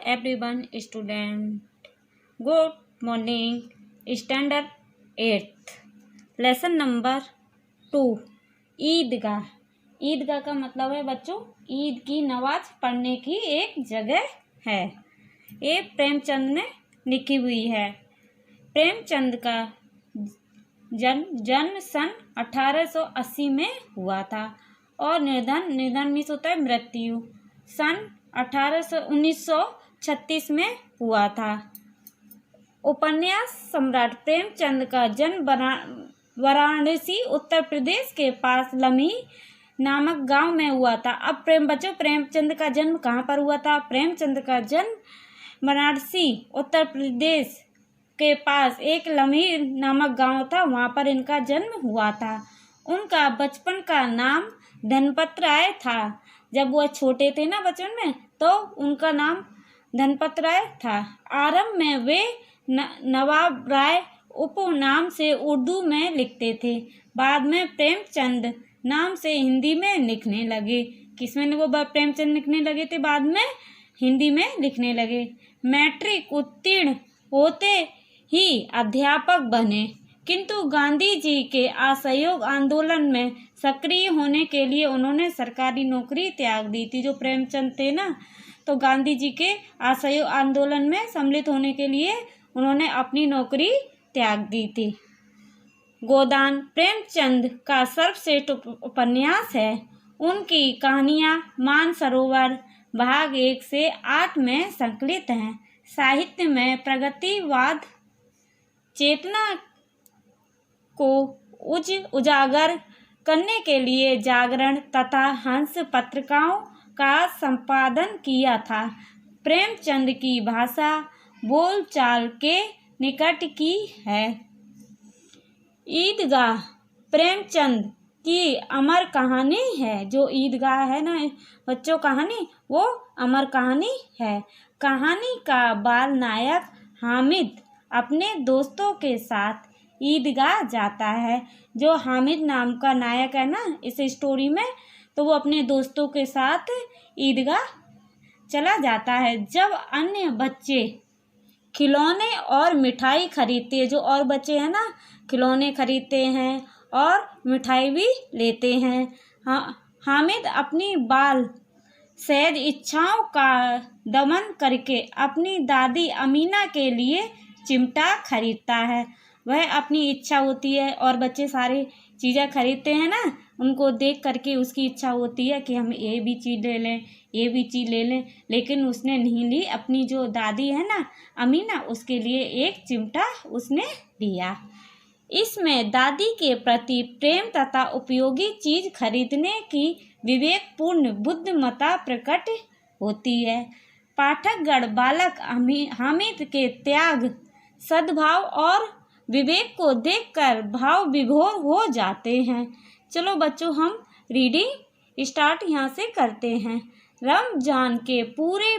everyone, student. Good morning. Standard 8th. Lesson number 2. ईदगाह. ईदगाह का मतलब है बच्चों ईद की नमाज पढ़ने की एक जगह है। ये प्रेमचंद ने लिखी हुई है। प्रेमचंद का जन्म सन 1880 में हुआ था और निधन मीन्स होता है मृत्यु सन 1936 में हुआ था। उपन्यास सम्राट प्रेमचंद का जन्म वाराणसी उत्तर प्रदेश के पास लम्ही नामक गांव में हुआ था। अब प्रेमचंद का जन्म कहाँ पर हुआ था? प्रेमचंद का जन्म वाराणसी उत्तर प्रदेश के पास एक लम्ही नामक गांव था, वहां पर इनका जन्म हुआ था। उनका बचपन का नाम धनपत राय था। जब वह छोटे थे ना बचपन में तो उनका नाम धनपत राय था। आरंभ में वे नवाब राय उपनाम से उर्दू में लिखते थे। बाद में प्रेमचंद नाम से हिंदी में लिखने लगे। किसमें वो प्रेमचंद लिखने लगे थे? बाद में हिंदी में लिखने लगे। मैट्रिक उत्तीर्ण होते ही अध्यापक बने, किंतु गांधी जी के असहयोग आंदोलन में सक्रिय होने के लिए उन्होंने सरकारी नौकरी त्याग दी थी। जो प्रेमचंद थे ना तो गांधी जी के असहयोग आंदोलन में सम्मिलित होने के लिए उन्होंने अपनी नौकरी त्याग दी थी। गोदान प्रेमचंद का सर्वश्रेष्ठ उपन्यास है। उनकी कहानियां मानसरोवर भाग 1 से 8 में संकलित हैं। साहित्य में प्रगतिवाद चेतना को उजागर करने के लिए जागरण तथा हंस पत्रिकाओं का संपादन किया था। प्रेमचंद की भाषा बोलचाल के निकट की है। ईदगाह प्रेमचंद की अमर कहानी है। जो ईदगाह है ना बच्चों कहानी, वो अमर कहानी है। कहानी का बाल नायक हामिद अपने दोस्तों के साथ ईदगाह जाता है। जो हामिद नाम का नायक है ना इस स्टोरी में, तो वो अपने दोस्तों के साथ ईदगाह चला जाता है। जब अन्य बच्चे खिलौने और मिठाई खरीदते हैं, जो और बच्चे हैं ना खिलौने खरीदते हैं और मिठाई भी लेते हैं, हामिद अपनी बाल सैद इच्छाओं का दमन करके अपनी दादी अमीना के लिए चिमटा खरीदता है। वह अपनी इच्छा होती है और बच्चे सारी चीज़ें खरीदते हैं ना, उनको देख करके उसकी इच्छा होती है कि हम ये भी चीज़ ले लें, ये भी चीज़ ले लें, लेकिन उसने नहीं ली। अपनी जो दादी है ना अमीना, उसके लिए एक चिमटा उसने दिया। इसमें दादी के प्रति प्रेम तथा उपयोगी चीज खरीदने की विवेकपूर्ण बुद्धिमत्ता प्रकट होती है। पाठकगण बालक हामिद के त्याग, सद्भाव और विवेक को देखकर भाव विभोर हो जाते हैं। चलो बच्चों हम रीडिंग स्टार्ट यहाँ से करते हैं। रमजान के पूरे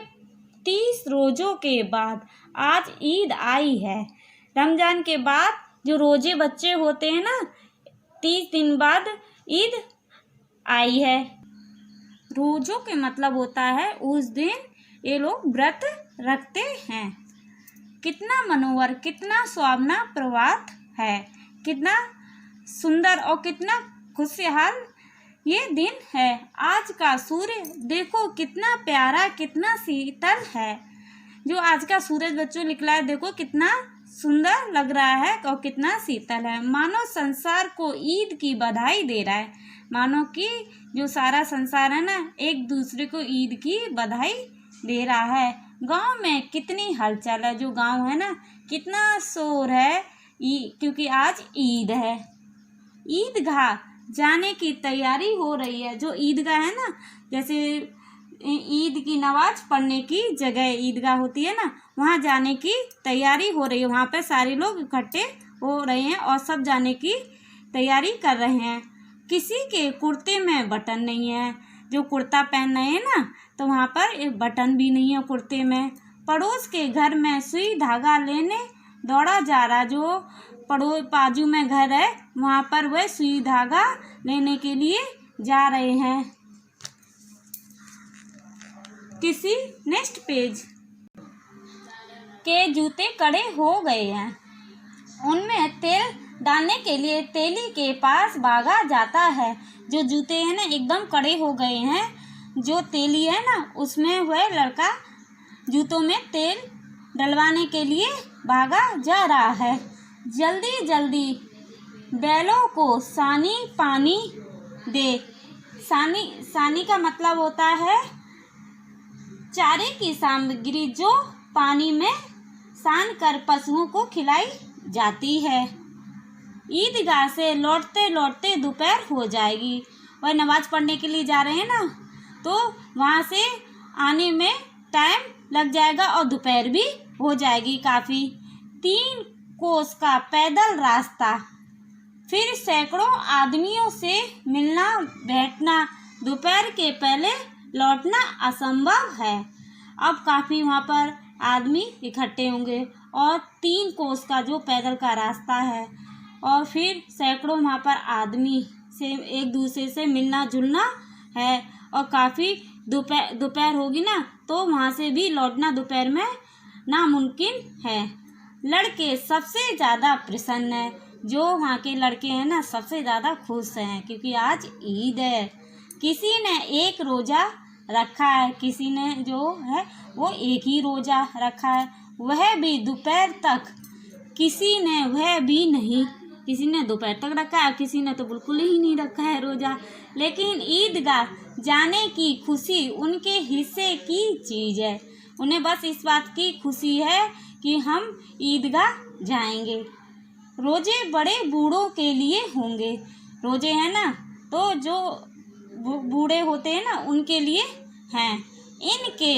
30 रोज़ों के बाद आज ईद आई है। रमजान के बाद जो रोजे बच्चे होते हैं ना 30 दिन बाद ईद आई है। रोजों के मतलब होता है उस दिन ये लोग व्रत रखते हैं। कितना मनोहर, कितना सुहावना प्रभात है, कितना सुंदर और कितना खुशहाल ये दिन है। आज का सूर्य देखो कितना प्यारा, कितना शीतल है। जो आज का सूरज बच्चों निकला है देखो कितना सुंदर लग रहा है और कितना शीतल है। मानो संसार को ईद की बधाई दे रहा है। मानो कि जो सारा संसार है ना एक दूसरे को ईद की बधाई दे रहा है। गांव में कितनी हलचल है। जो गांव है ना कितना शोर है क्योंकि आज ईद है। ईदगाह जाने की तैयारी हो रही है। जो ईदगाह है ना जैसे ईद की नमाज पढ़ने की जगह ईदगाह होती है ना, वहाँ जाने की तैयारी हो रही है। वहाँ पे सारे लोग इकट्ठे हो रहे हैं और सब जाने की तैयारी कर रहे हैं। किसी के कुर्ते में बटन नहीं है। जो कुर्ता पहन रहे हैं ना तो वहाँ पर एक बटन भी नहीं है कुर्ते में। पड़ोस के घर में सुई धागा लेने दौड़ा जा रहा। जो बाजू में घर है वहाँ पर वह सुई धागा लेने के लिए जा रहे हैं। किसी नेक्स्ट पेज के जूते कड़े हो गए हैं। उनमें तेल डालने के लिए तेली के पास भागा जाता है। जो जूते हैं ना एकदम कड़े हो गए हैं, जो तेली है ना उसमें वह लड़का जूतों में तेल डलवाने के लिए भागा जा रहा है। जल्दी जल्दी बैलों को सानी पानी दे। सानी का मतलब होता है चारे की सामग्री जो पानी में सान कर पशुओं को खिलाई जाती है। ईदगाह से लौटते लौटते दोपहर हो जाएगी। वह नमाज पढ़ने के लिए जा रहे हैं ना, तो वहाँ से आने में टाइम लग जाएगा और दोपहर भी हो जाएगी काफ़ी। 3 कोस का पैदल रास्ता, फिर सैकड़ों आदमियों से मिलना बैठना, दोपहर के पहले लौटना असंभव है। अब काफ़ी वहाँ पर आदमी इकट्ठे होंगे और 3 कोस का जो पैदल का रास्ता है और फिर सैकड़ों वहाँ पर आदमी से एक दूसरे से मिलना जुलना है और काफ़ी दोपहर होगी ना, तो वहाँ से भी लौटना दोपहर में नामुमकिन है। लड़के सबसे ज़्यादा प्रसन्न हैं। जो वहाँ के लड़के हैं ना सबसे ज़्यादा खुश हैं क्योंकि आज ईद है। किसी ने एक रोज़ा रखा है, किसी ने जो है वो एक ही रोज़ा रखा है, वह भी दोपहर तक। किसी ने वह भी नहीं, किसी ने दोपहर तक रखा है, किसी ने तो बिल्कुल ही नहीं रखा है रोज़ा। लेकिन ईदगाह जाने की खुशी उनके हिस्से की चीज़ है। उन्हें बस इस बात की खुशी है कि हम ईदगाह जाएंगे। रोज़े बड़े बूढ़ों के लिए होंगे। रोज़े हैं ना, तो जो बूढ़े होते हैं ना उनके लिए हैं। इनके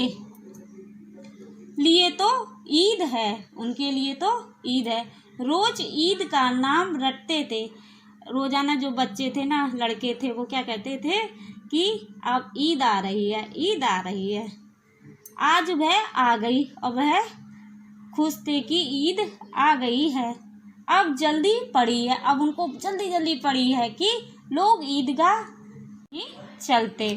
लिए तो ईद है, उनके लिए तो ईद है। रोज़ ईद का नाम रटते थे। रोज़ाना जो बच्चे थे ना, लड़के थे, वो क्या कहते थे कि अब ईद आ रही है, ईद आ रही है। आज वह आ गई और वह खुश थे कि ईद आ गई है। अब जल्दी पड़ी है, अब उनको जल्दी जल्दी पड़ी है कि लोग ईदगाह ही चलते।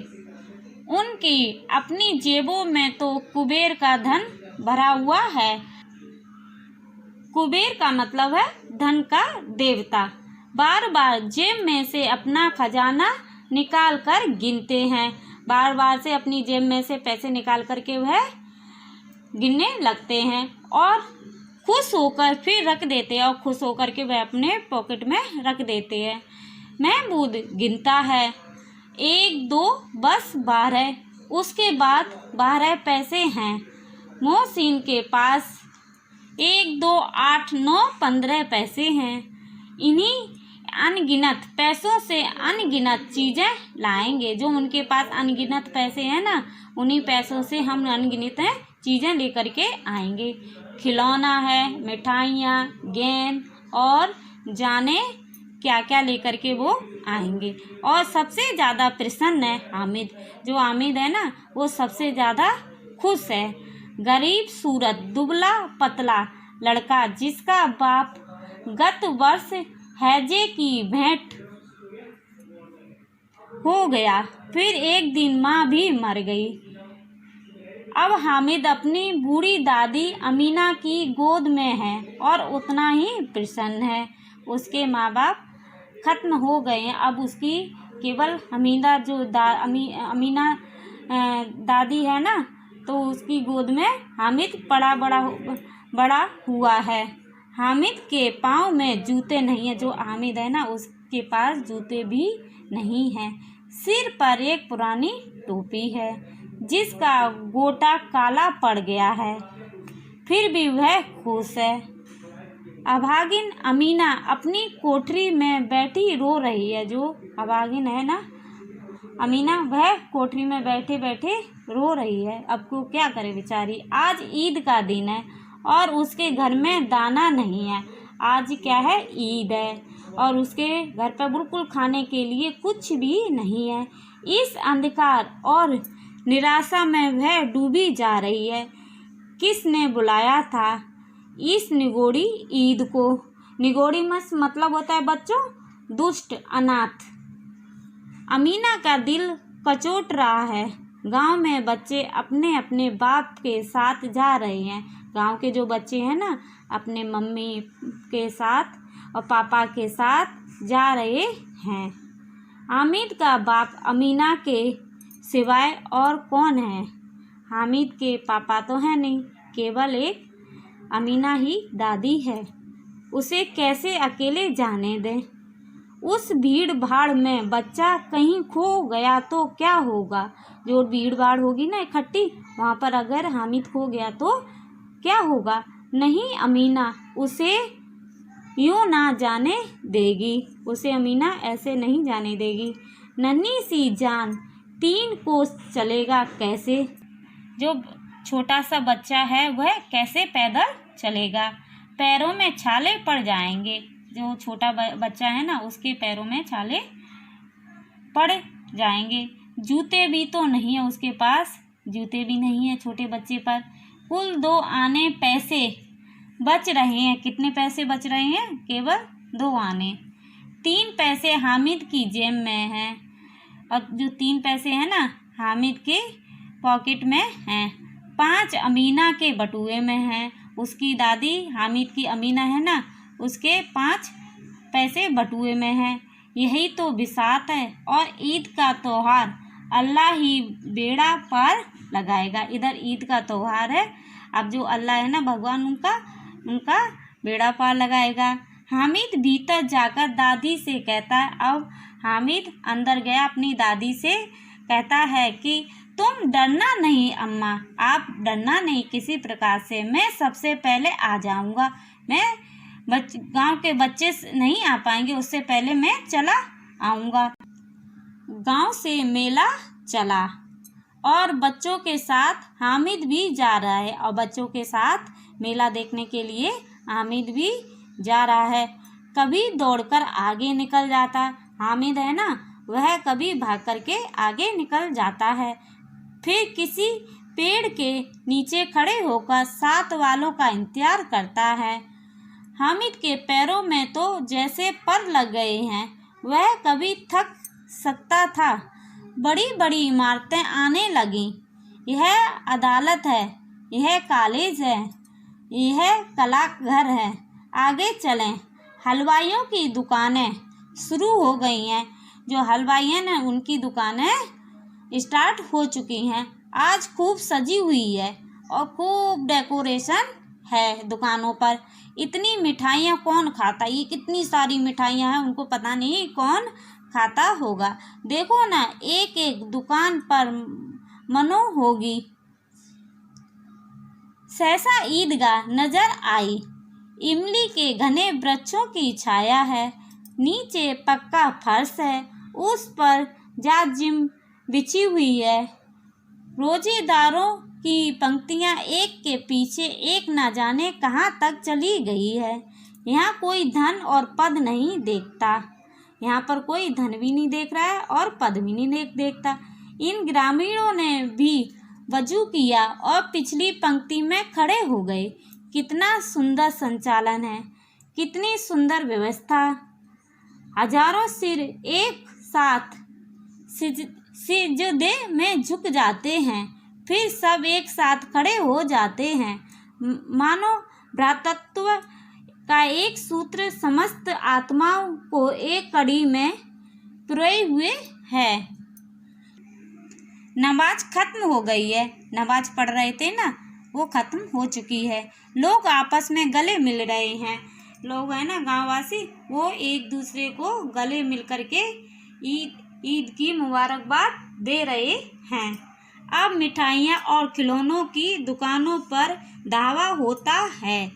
उनकी अपनी जेबों में तो कुबेर का धन भरा हुआ है। कुबेर का मतलब है धन का देवता। बार बार जेब में से अपना खजाना निकाल कर गिनते हैं। बार बार से अपनी जेब में से पैसे निकाल करके वह गिनने लगते हैं और खुश होकर फिर रख देते हैं और खुश होकर के वह अपने पॉकेट में रख देते हैं। महमूद गिनता है 1 2 बस 12, उसके बाद 12 पैसे हैं। मोहसिन के पास 1 2 8 9 15 पैसे हैं। इन्हीं अनगिनत पैसों से अनगिनत चीज़ें लाएंगे। जो उनके पास अनगिनत पैसे हैं ना, उन्हीं पैसों से हम अनगिनत चीज़ें लेकर के आएंगे। खिलौना है, मिठाइयाँ, गेंद और जाने क्या क्या लेकर के वो आएंगे। और सबसे ज़्यादा प्रसन्न है हामिद। जो हामिद है ना वो सबसे ज़्यादा खुश है। गरीब सूरत दुबला पतला लड़का जिसका बाप गत वर्ष हैजे की भेंट हो गया, फिर एक दिन माँ भी मर गई। अब हामिद अपनी बूढ़ी दादी अमीना की गोद में है और उतना ही प्रसन्न है। उसके माँ बाप ख़त्म हो गए हैं, अब उसकी केवल हमीदा जो अमीना दादी है ना, तो उसकी गोद में हामिद बड़ा हुआ है। हामिद के पाँव में जूते नहीं है। जो हामिद है ना उसके पास जूते भी नहीं हैं। सिर पर एक पुरानी टोपी है जिसका गोटा काला पड़ गया है, फिर भी वह खुश है। अभागिन अमीना अपनी कोठरी में बैठी रो रही है। जो अभागिन है ना अमीना, वह कोठरी में बैठे बैठे रो रही है। अब को क्या करे बेचारी। आज ईद का दिन है और उसके घर में दाना नहीं है। आज क्या है, ईद है और उसके घर पर बिल्कुल खाने के लिए कुछ भी नहीं है। इस अंधकार और निराशा में वह डूबी जा रही है। किसने बुलाया था इस निगोड़ी ईद को। निगोड़ी मतलब होता है बच्चों दुष्ट अनाथ। अमीना का दिल कचोट रहा है। गांव में बच्चे अपने अपने बाप के साथ जा रहे हैं। गांव के जो बच्चे हैं ना, अपने मम्मी के साथ और पापा के साथ जा रहे हैं। हामिद का बाप अमीना के सिवाय और कौन है? हामिद के पापा तो हैं नहीं, केवल एक अमीना ही दादी है। उसे कैसे अकेले जाने दें? उस भीड़ भाड़ में बच्चा कहीं खो गया तो क्या होगा? जो भीड़ भाड़ होगी ना इकट्ठी, वहाँ पर अगर हामिद खो गया तो क्या होगा? नहीं, अमीना उसे यूँ ना जाने देगी। उसे अमीना ऐसे नहीं जाने देगी। नन्ही सी जान 3 कोस चलेगा कैसे? जो छोटा सा बच्चा है वह कैसे पैदल चलेगा? पैरों में छाले पड़ जाएंगे। जो छोटा बच्चा है ना, उसके पैरों में छाले पड़ जाएंगे। जूते भी तो नहीं है उसके पास, जूते भी नहीं है छोटे बच्चे पर। कुल 2 आने पैसे बच रहे हैं। कितने पैसे बच रहे हैं? केवल 2 आने। 3 पैसे हामिद की जेब में हैं, और जो 3 पैसे हैं ना हामिद के पॉकेट में हैं। 5 अमीना के बटुए में हैं। उसकी दादी हामिद की अमीना है ना, उसके 5 पैसे बटुए में हैं। यही तो बिसात है। और ईद का त्योहार अल्लाह ही बेड़ा पार लगाएगा। इधर ईद का त्योहार है, अब जो अल्लाह है ना भगवान, उनका बेड़ा पार लगाएगा। हामिद भीतर जाकर दादी से कहता है। अब हामिद अंदर गया, अपनी दादी से कहता है कि तुम डरना नहीं अम्मा, आप डरना नहीं किसी प्रकार से। मैं सबसे पहले आ जाऊंगा। मैं गांव के बच्चे नहीं आ पाएंगे, उससे पहले मैं चला आऊँगा। गांव से मेला चला और बच्चों के साथ हामिद भी जा रहा है। और बच्चों के साथ मेला देखने के लिए हामिद भी जा रहा है। कभी दौड़कर आगे निकल जाता हामिद है ना, वह कभी भाग कर के आगे निकल जाता है। फिर किसी पेड़ के नीचे खड़े होकर साथ वालों का इंतजार करता है। हामिद के पैरों में तो जैसे पर लग गए हैं। वह कभी थक सकता था। बड़ी बड़ी इमारतें आने लगीं। यह अदालत है, यह कॉलेज है, यह कला घर है। आगे चलें। हलवाइयों की दुकानें शुरू हो गई हैं। जो हलवाई हैं ना, उनकी दुकानें स्टार्ट हो चुकी हैं। आज खूब सजी हुई है और खूब डेकोरेशन है दुकानों पर। इतनी मिठाइयाँ कौन खाता? ये कितनी सारी मिठाइयाँ हैं, उनको पता नहीं कौन खाता होगा। देखो ना, एक एक दुकान पर मनो होगी। सहसा ईदगाह नजर आई। इमली के घने वृक्षों की छाया है। नीचे पक्का फर्श है, उस पर जाजिम बिछी हुई है। रोजेदारों की पंक्तियां एक के पीछे एक न जाने कहाँ तक चली गई है। यहाँ कोई धन और पद नहीं देखता। यहाँ पर कोई धन भी नहीं देख रहा है और पद भी नहीं देखता। इन ग्रामीणों ने भी वजू किया और पिछली पंक्ति में खड़े हो गए। कितना सुंदर संचालन है, कितनी सुंदर व्यवस्था। हजारों सिर एक साथ सिजदे में झुक जाते हैं, फिर सब एक साथ खड़े हो जाते हैं। मानो भ्रातृत्व का एक सूत्र समस्त आत्माओं को एक कड़ी में पिरोए हुए है। नमाज खत्म हो गई है। नमाज पढ़ रहे थे ना, वो खत्म हो चुकी है। लोग आपस में गले मिल रहे हैं। लोग है ना गांववासी, वो एक दूसरे को गले मिल करके ईद की मुबारकबाद दे रहे हैं। अब मिठाइयाँ और खिलौनों की दुकानों पर दावा होता है।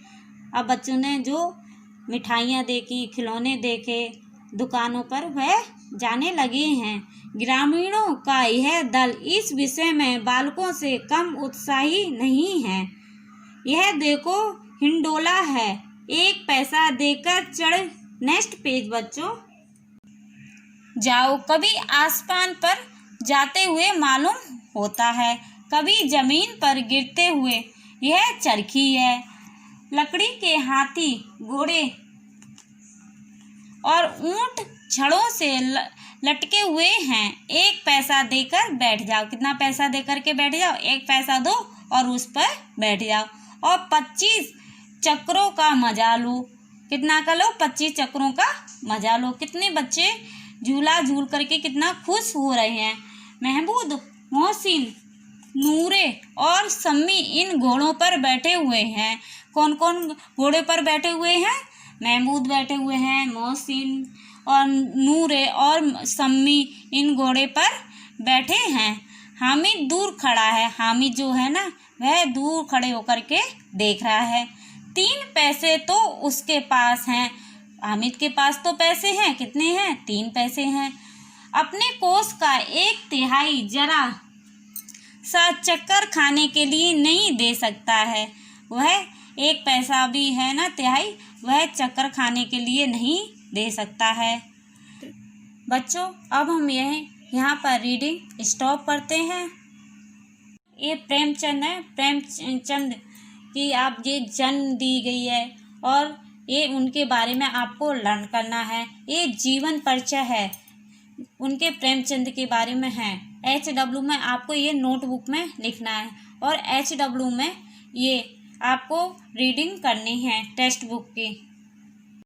अब बच्चों ने जो मिठाइयाँ देखी, खिलौने देखे दुकानों पर, वह जाने लगे हैं। ग्रामीणों का यह दल इस विषय में बालकों से कम उत्साही नहीं है। यह देखो हिंडोला है, 1 पैसा देकर चढ़। नेक्स्ट पेज बच्चों जाओ। कभी आसमान पर जाते हुए मालूम होता है, कभी जमीन पर गिरते हुए। यह चरखी है। लकड़ी के हाथी, घोड़े और ऊंट छड़ों से लटके हुए हैं, 1 पैसा देकर बैठ जाओ। कितना पैसा देकर के बैठ जाओ? 1 पैसा दो और उस पर बैठ जाओ। और 25 चक्रों का मजा लो। कितना का लो? 25 चक्रों का मजा लो। कितने बच्चे झूला झूल करके कितना खुश हो रहे हैं। महमूद, मोहसिन, नूरे और सम्मी इन घोड़ों पर बैठे हुए हैं। कौन कौन घोड़े पर बैठे हुए हैं? महमूद बैठे हुए हैं, मोहसिन और नूरे और सम्मी इन घोड़े पर बैठे हैं। हामिद दूर खड़ा है। हामिद जो है ना, वह दूर खड़े होकर के देख रहा है। 3 पैसे तो उसके पास हैं। हामिद के पास तो पैसे हैं। कितने हैं? 3 पैसे हैं। अपने कोष का 1/3 जरा सा चक्कर खाने के लिए नहीं दे सकता है। वह 1 पैसा भी है ना, तिहाई, वह चक्कर खाने के लिए नहीं दे सकता है। बच्चों, अब हम यहाँ पर रीडिंग स्टॉप करते हैं। ये प्रेमचंद है। प्रेमचंद की आप ये जन्म दी गई है और ये उनके बारे में आपको लर्न करना है। ये जीवन परिचय है, उनके प्रेमचंद के बारे में है। HW में आपको ये नोटबुक में लिखना है और HW में ये आपको रीडिंग करनी है टेक्स्ट बुक की।